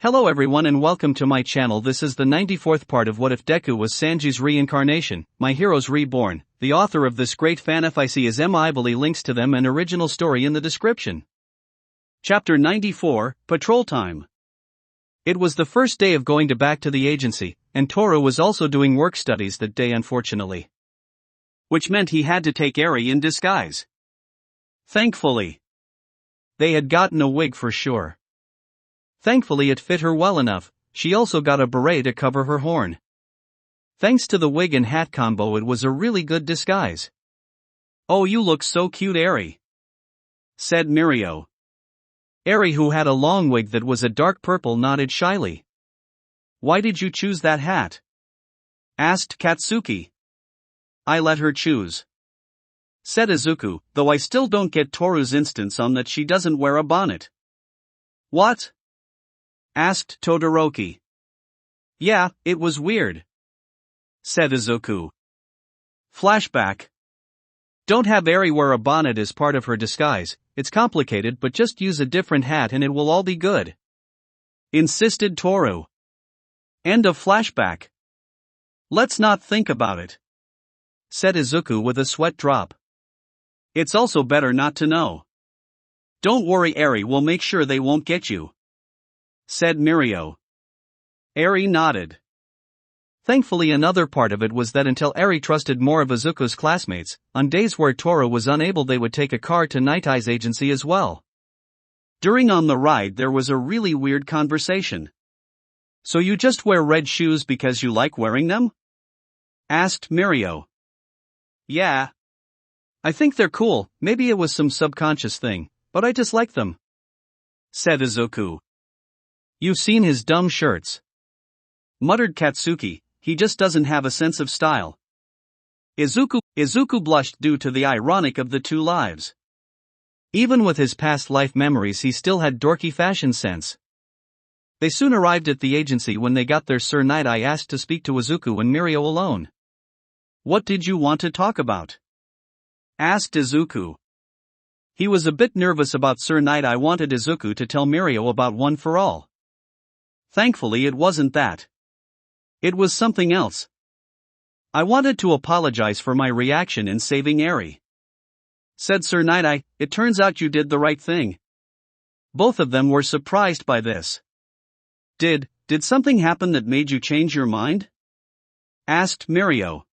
Hello everyone and welcome to my channel. This is the 94th part of What If Deku Was Sanji's Reincarnation, My Heroes Reborn. The author of this great fanfic is Emily. Links to them and original story in the description. Chapter 94, Patrol Time. It was the first day of going back to the agency, and Toru was also doing work studies that day unfortunately. Which meant he had to take Eri in disguise. Thankfully, they had gotten a wig for sure. Thankfully it fit her well enough. She also got a beret to cover her horn. Thanks to the wig and hat combo, it was a really good disguise. "Oh, you look so cute, Eri," said Mirio. Eri, who had a long wig that was a dark purple, nodded shyly. "Why did you choose that hat?" asked Katsuki. "I let her choose," said Izuku, "though I still don't get Toru's instance on that she doesn't wear a bonnet." "What?" asked Todoroki. "Yeah, it was weird," said Izuku. Flashback. Don't have Eri wear a bonnet as part of her disguise. It's complicated, but just use a different hat and it will all be good, insisted Toru. End of flashback. "Let's not think about it," said Izuku with a sweat drop. "It's also better not to know." "Don't worry, Eri will make sure they won't get you," said Mirio. Eri nodded. Thankfully, another part of it was that until Eri trusted more of Izuku's classmates, on days where Toru was unable they would take a car to Nighteye's agency as well. During on the ride there was a really weird conversation. "So you just wear red shoes because you like wearing them?" asked Mirio. "Yeah. I think they're cool, maybe it was some subconscious thing, but I just like them," said Izuku. "You've seen his dumb shirts," muttered Katsuki. "He just doesn't have a sense of style." Izuku blushed due to the ironic of the two lives. Even with his past life memories he still had dorky fashion sense. They soon arrived at the agency. When they got there, Sir Nighteye asked to speak to Izuku and Mirio alone. "What did you want to talk about?" asked Izuku. He was a bit nervous about Sir Nighteye wanted Izuku to tell Mirio about One for All. Thankfully it wasn't that. It was something else. "I wanted to apologize for my reaction in saving Eri," said Sir Nighteye. "It turns out you did the right thing." Both of them were surprised by this. Did something happen that made you change your mind?" asked Mirio.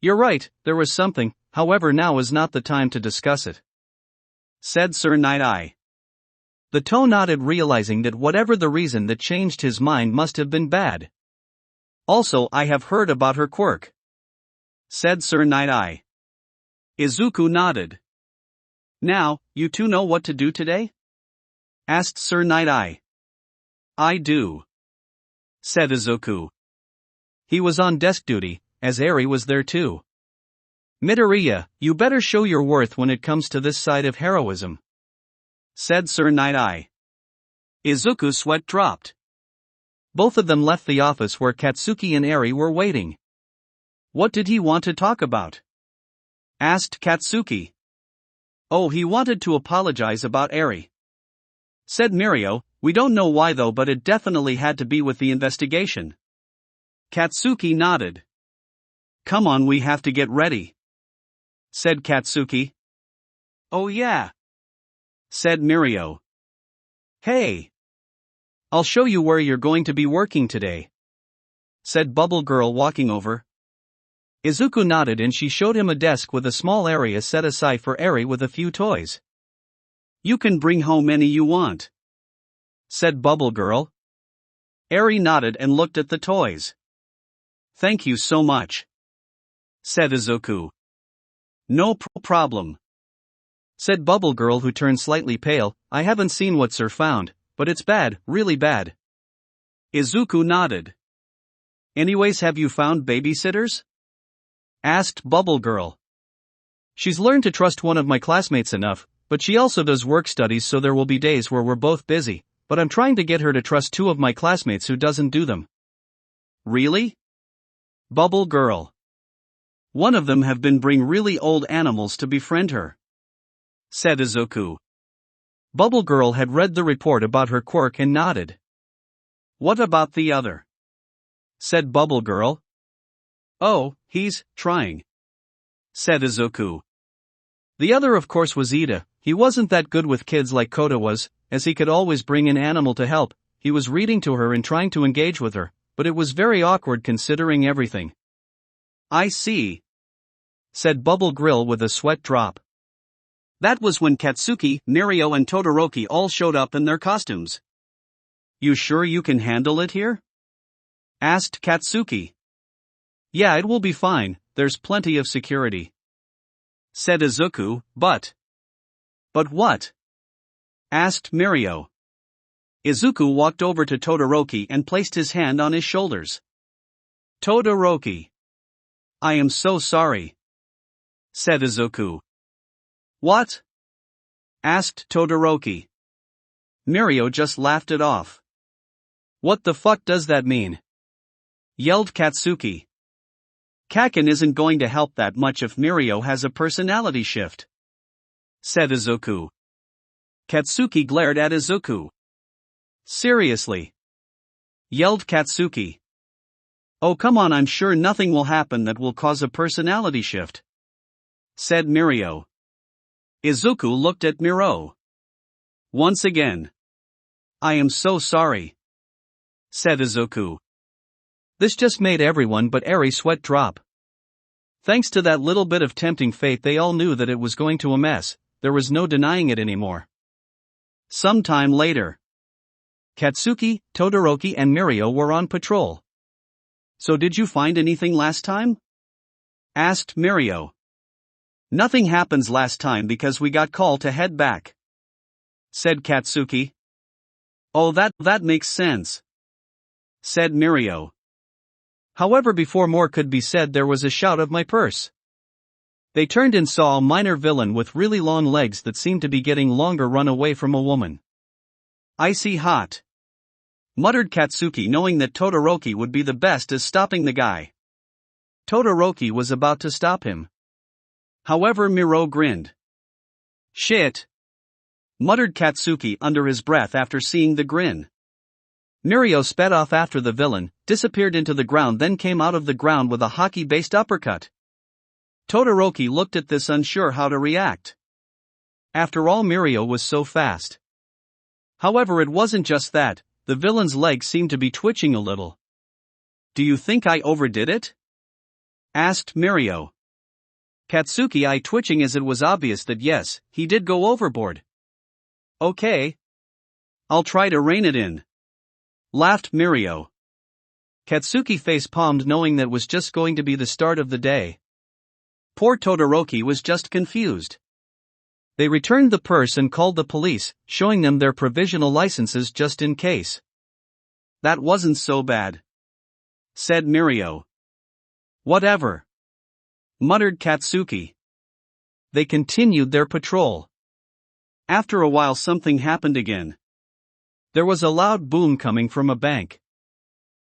"You're right, there was something, however now is not the time to discuss it," said Sir Nighteye. The toe nodded, realizing that whatever the reason that changed his mind must have been bad. "Also, I have heard about her quirk," said Sir Nighteye. Izuku nodded. "Now, you two know what to do today?" asked Sir Nighteye. "I do," said Izuku. He was on desk duty, as Eri was there too. "Midoriya, you better show your worth when it comes to this side of heroism," said Sir Nighteye. Izuku's sweat dropped. Both of them left the office where Katsuki and Eri were waiting. "What did he want to talk about?" asked Katsuki. "Oh, he wanted to apologize about Eri," said Mirio. "We don't know why though, but it definitely had to be with the investigation." Katsuki nodded. "Come on, we have to get ready," said Katsuki. "Oh yeah," said Mirio. "Hey, I'll show you where you're going to be working today," said Bubble Girl, walking over. Izuku nodded and she showed him a desk with a small area set aside for Eri with a few toys. "You can bring home any you want," said Bubble Girl. Eri nodded and looked at the toys. "Thank you so much," said Izuku. "No problem," said Bubble Girl, who turned slightly pale. "I haven't seen what Sir found, but it's bad, really bad." Izuku nodded. "Anyways, have you found babysitters?" asked Bubble Girl. "She's learned to trust one of my classmates enough, but she also does work studies, so there will be days where we're both busy, but I'm trying to get her to trust two of my classmates who doesn't do them." "Really?" Bubble Girl. "One of them have been bring really old animals to befriend her," said Izuku. Bubble Girl had read the report about her quirk and nodded. What about the other? Said Bubble Girl. Oh, he's trying, said Izuku. The other of course was Ida. He wasn't that good with kids like Kota was, as he could always bring an animal to help. He was reading to her and trying to engage with her, but it was very awkward considering everything. I see, said Bubble Grill with a sweat drop. That was when Katsuki, Mirio and Todoroki all showed up in their costumes. You sure you can handle it here? Asked Katsuki. Yeah, it will be fine, there's plenty of security, said Izuku, but what? Asked Mirio. Izuku walked over to Todoroki and placed his hand on his shoulders. Todoroki. I am so sorry, said Izuku. What? Asked Todoroki. Mirio just laughed it off. What the fuck does that mean? Yelled Katsuki. Kaken isn't going to help that much if Mirio has a personality shift, said Izuku. Katsuki glared at Izuku. Seriously? Yelled Katsuki. Oh come on, I'm sure nothing will happen that will cause a personality shift, said Mirio. Izuku looked at Miro. Once again. I am so sorry, said Izuku. This just made everyone but Eri sweat drop. Thanks to that little bit of tempting fate, they all knew that it was going to a mess. There was no denying it anymore. Sometime later, Katsuki, Todoroki and Mirio were on patrol. So did you find anything last time? Asked Mirio. Nothing happens last time because we got called to head back, said Katsuki. Oh, that makes sense, said Mirio. However, before more could be said, there was a shout of my purse. They turned and saw a minor villain with really long legs that seemed to be getting longer run away from a woman. Icy hot, muttered Katsuki, knowing that Todoroki would be the best at stopping the guy. Todoroki was about to stop him. However, Miro grinned. Shit, muttered Katsuki under his breath after seeing the grin. Mirio sped off after the villain, disappeared into the ground, then came out of the ground with a hockey-based uppercut. Todoroki looked at this, unsure how to react. After all, Mirio was so fast. However, it wasn't just that, the villain's legs seemed to be twitching a little. Do you think I overdid it? Asked Mirio. Katsuki eye twitching, as it was obvious that yes, he did go overboard. Okay. I'll try to rein it in, laughed Mirio. Katsuki face palmed, knowing that was just going to be the start of the day. Poor Todoroki was just confused. They returned the purse and called the police, showing them their provisional licenses just in case. That wasn't so bad, said Mirio. Whatever, muttered Katsuki. They continued their patrol. After a while, something happened again. There was a loud boom coming from a bank.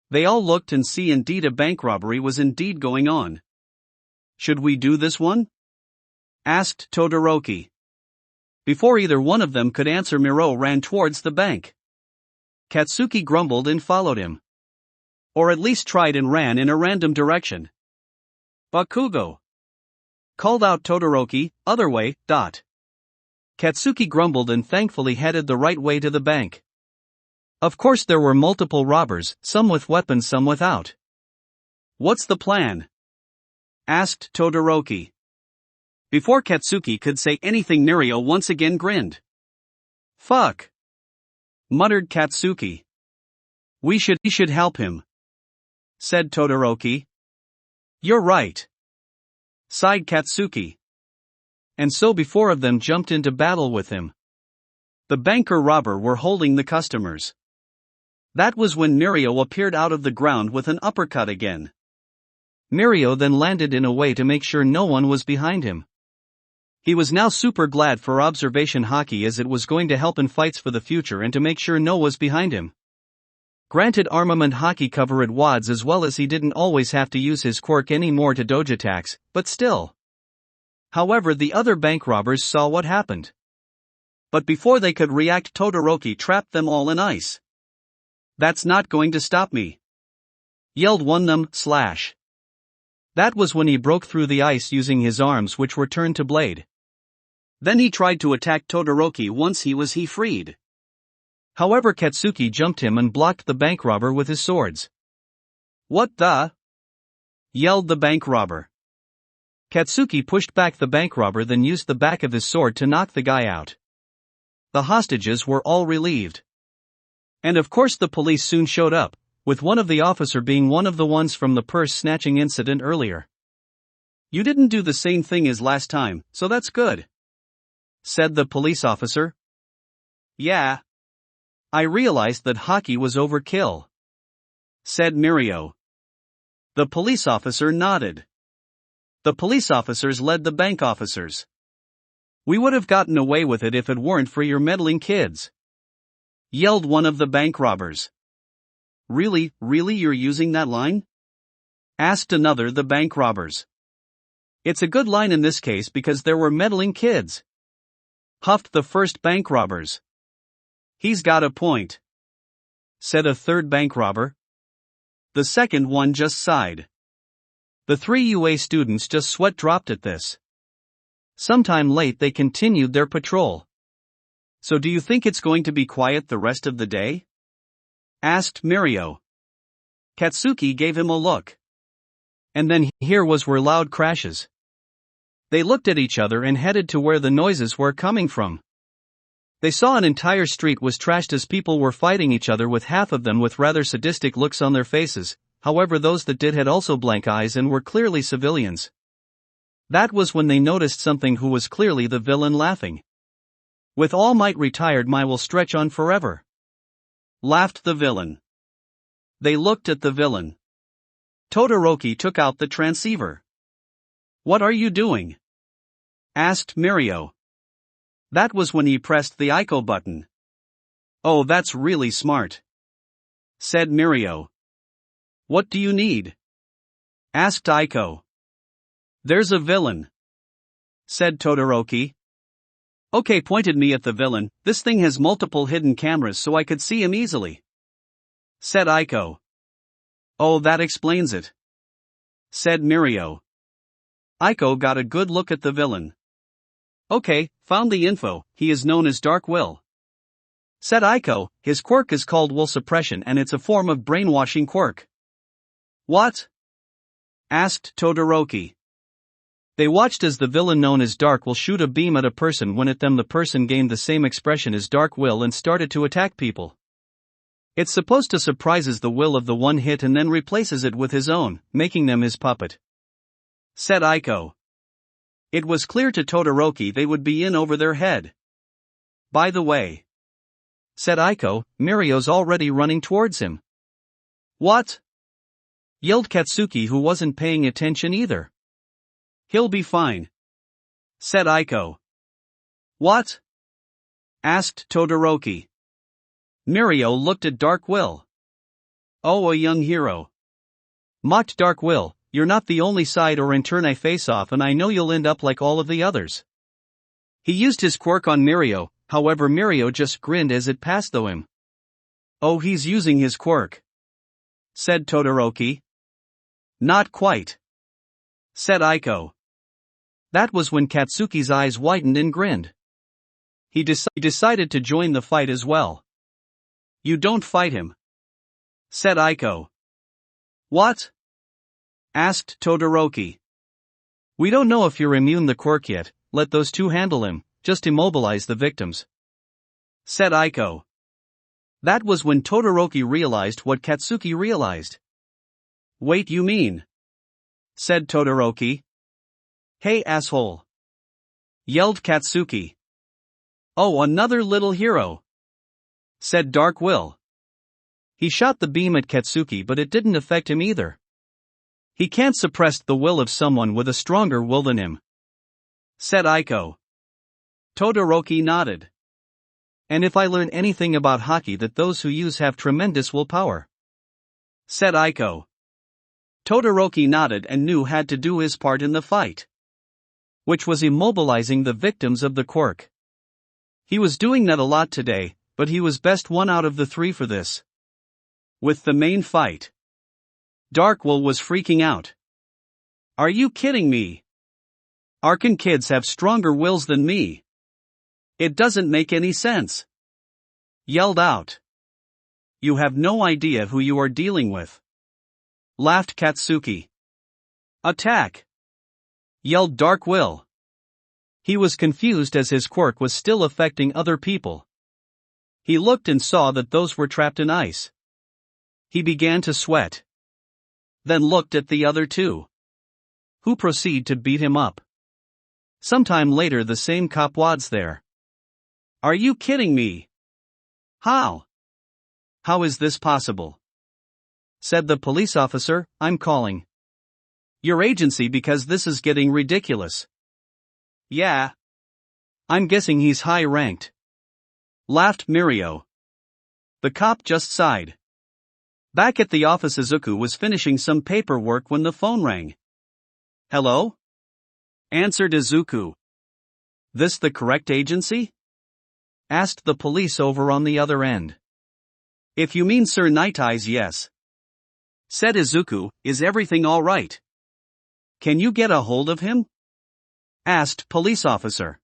They all looked and see indeed a bank robbery was indeed going on. Should we do this one? Asked Todoroki. Before either one of them could answer, Miro ran towards the bank. Katsuki grumbled and followed him. Or at least tried, and ran in a random direction. Bakugo, called out Todoroki, other way, dot. Katsuki grumbled and thankfully headed the right way to the bank. Of course there were multiple robbers, some with weapons, some without. What's the plan? Asked Todoroki. Before Katsuki could say anything, Mirio once again grinned. Fuck, muttered Katsuki. We should help him, said Todoroki. You're right, sighed Katsuki. And so before of them jumped into battle with him. The banker robber were holding the customers. That was when Mirio appeared out of the ground with an uppercut again. Mirio then landed in a way to make sure no one was behind him. He was now super glad for observation hockey, as it was going to help in fights for the future and to make sure no one was behind him. Granted, armament hockey covered wads, as well as he didn't always have to use his quirk anymore to dodge attacks, but still. However, the other bank robbers saw what happened. But before they could react, Todoroki trapped them all in ice. That's not going to stop me. Yelled one them, slash. That was when he broke through the ice using his arms, which were turned to blade. Then he tried to attack Todoroki once he was freed. However, Katsuki jumped him and blocked the bank robber with his swords. What the? Yelled the bank robber. Katsuki pushed back the bank robber, then used the back of his sword to knock the guy out. The hostages were all relieved. And of course the police soon showed up, with one of the officer being one of the ones from the purse snatching incident earlier. You didn't do the same thing as last time, so that's good, said the police officer. Yeah. I realized that hockey was overkill, said Mirio. The police officer nodded. The police officers led the bank officers. We would have gotten away with it if it weren't for your meddling kids, yelled one of the bank robbers. Really you're using that line? Asked another the bank robbers. It's a good line in this case because there were meddling kids, huffed the first bank robbers. He's got a point, said a third bank robber. The second one just sighed. The three UA students just sweat dropped at this. Sometime late they continued their patrol. So do you think it's going to be quiet the rest of the day? Asked Mirio. Katsuki gave him a look. And then here were loud crashes. They looked at each other and headed to where the noises were coming from. They saw an entire street was trashed as people were fighting each other, with half of them with rather sadistic looks on their faces. However, those that did had also blank eyes and were clearly civilians. That was when they noticed something who was clearly the villain laughing. With all might retired, my will stretch on forever, laughed the villain. They looked at the villain. Todoroki took out the transceiver. What are you doing? Asked Mirio. That was when he pressed the Aiko button. Oh, that's really smart, said Mirio. What do you need? Asked Aiko. There's a villain, said Todoroki. Okay, pointed me at the villain. This thing has multiple hidden cameras so I could see him easily, said Aiko. Oh, that explains it, said Mirio. Aiko got a good look at the villain. Okay, found the info. He is known as Dark Will, said Aiko. His quirk is called will suppression and it's a form of brainwashing quirk. What? Asked Todoroki. They watched as the villain known as Dark Will shoot a beam at a person. When at them, the person gained the same expression as Dark Will and started to attack people. It's supposed to surprises the will of the one hit and then replaces it with his own, making them his puppet, said Aiko. It was clear to Todoroki they would be in over their head. By the way, said Aiko, Mirio's already running towards him. What? Yelled Katsuki, who wasn't paying attention either. He'll be fine, said Aiko. What? Asked Todoroki. Mirio looked at Dark Will. Oh, a young hero, mocked Dark Will. You're not the only side or enterally face-off, and I know you'll end up like all of the others. He used his quirk on Mirio, however Mirio just grinned as it passed through him. Oh, he's using his quirk, said Todoroki. Not quite, said Aiko. That was when Katsuki's eyes widened and grinned. He decided to join the fight as well. You don't fight him, said Aiko. What? Asked Todoroki. We don't know if you're immune the quirk yet, let those two handle him, just immobilize the victims, said Aiko. That was when Todoroki realized what Katsuki realized. Wait, you mean? Said Todoroki. Hey, asshole, yelled Katsuki. Oh, another little hero, said Dark Will. He shot the beam at Katsuki, but it didn't affect him either. He can't suppress the will of someone with a stronger will than him, said Aiko. Todoroki nodded. And if I learn anything about hockey, that those who use have tremendous willpower, said Aiko. Todoroki nodded and knew had to do his part in the fight, which was immobilizing the victims of the quirk. He was doing that a lot today, but he was best one out of the three for this. With the main fight. Darkwill was freaking out. Are you kidding me? Arcan kids have stronger wills than me. It doesn't make any sense. Yelled out. You have no idea who you are dealing with. Laughed Katsuki. Attack! Yelled Darkwill. He was confused as his quirk was still affecting other people. He looked and saw that those were trapped in ice. He began to sweat. Then looked at the other two, who proceed to beat him up. Sometime later the same cop was there. Are you kidding me? How? How is this possible? Said the police officer, I'm calling your agency because this is getting ridiculous. Yeah. I'm guessing he's high ranked. Laughed Mirio. The cop just sighed. Back at the office, Izuku was finishing some paperwork when the phone rang. Hello? Answered Izuku. This the correct agency? Asked the police over on the other end. If you mean Sir Nighteye's, yes. Said Izuku, is everything alright? Can you get a hold of him? Asked police officer.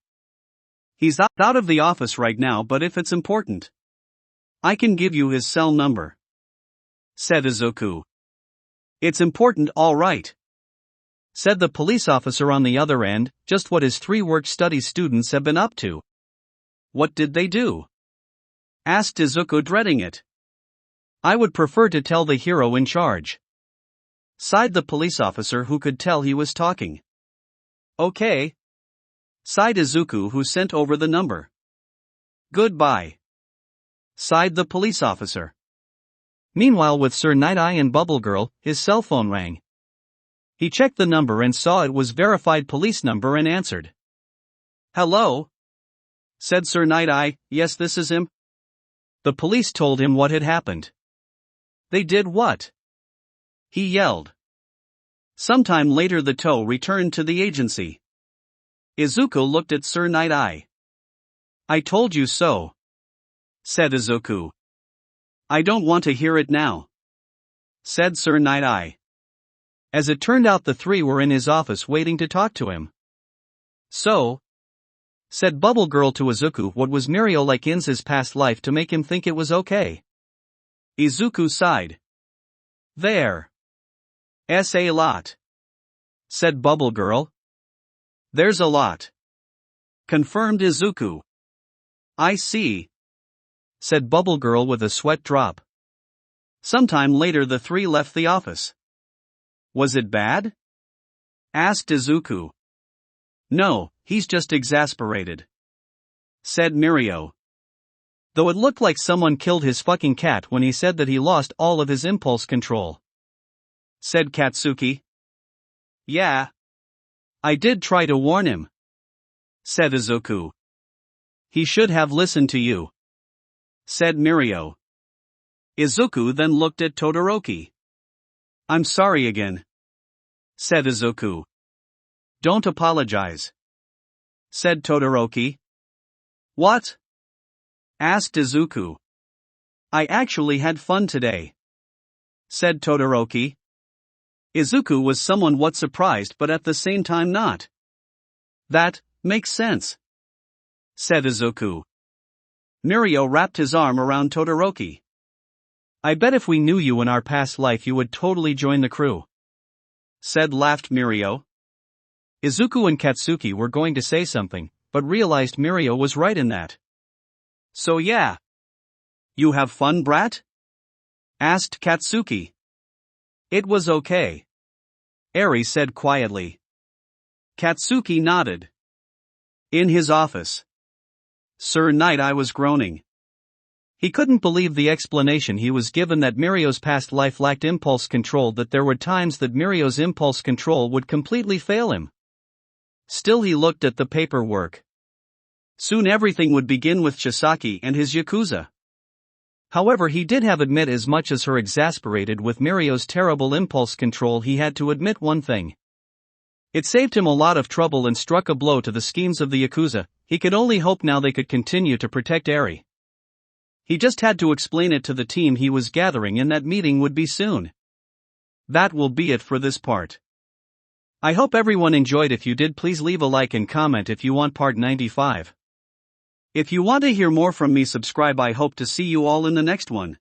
He's out of the office right now, but if it's important, I can give you his cell number. Said Izuku. It's important, alright. Said the police officer on the other end, just what his 3 work-study students have been up to. What did they do? Asked Izuku, dreading it. I would prefer to tell the hero in charge. Sighed the police officer, who could tell he was talking. Okay. Sighed Izuku, who sent over the number. Goodbye. Sighed the police officer. Meanwhile, with Sir Nighteye and Bubble Girl, his cell phone rang. He checked the number and saw it was verified police number and answered. Hello? Said Sir Nighteye, yes, this is him. The police told him what had happened. They did what? He yelled. Sometime later the tow returned to the agency. Izuku looked at Sir Nighteye. I told you so. Said Izuku. I don't want to hear it now. Said Sir Nighteye. As it turned out, the 3 were in his office waiting to talk to him. So? Said Bubble Girl to Izuku, what was Mirio like in his past life to make him think it was okay? Izuku sighed. There's a lot. Said Bubble Girl. There's a lot. Confirmed Izuku. I see. Said Bubble Girl with a sweat drop. Sometime later the 3 left the office. Was it bad? Asked Izuku. No, he's just exasperated. Said Mirio. Though it looked like someone killed his fucking cat when he said that he lost all of his impulse control. Said Katsuki. Yeah. I did try to warn him. Said Izuku. He should have listened to you. Said Mirio. Izuku then looked at Todoroki. I'm sorry again. Said Izuku. Don't apologize. Said Todoroki. What? Asked Izuku. I actually had fun today. Said Todoroki. Izuku was somewhat surprised, but at the same time not. That makes sense. Said Izuku. Mirio wrapped his arm around Todoroki. I bet if we knew you in our past life you would totally join the crew. Said laughed Mirio. Izuku and Katsuki were going to say something, but realized Mirio was right in that. So yeah. You have fun, brat? Asked Katsuki. It was okay. Eri said quietly. Katsuki nodded. In his office, Sir Nighteye was groaning. He couldn't believe the explanation he was given that Mirio's past life lacked impulse control, that there were times that Mirio's impulse control would completely fail him. Still, he looked at the paperwork. Soon everything would begin with Chisaki and his Yakuza. However, he did have admit, as much as her exasperated with Mirio's terrible impulse control, he had to admit one thing. It saved him a lot of trouble and struck a blow to the schemes of the Yakuza. He could only hope now they could continue to protect Eri. He just had to explain it to the team he was gathering, and that meeting would be soon. That will be it for this part. I hope everyone enjoyed. If you did, please leave a like and comment if you want part 95. If you want to hear more from me, subscribe. I hope to see you all in the next one.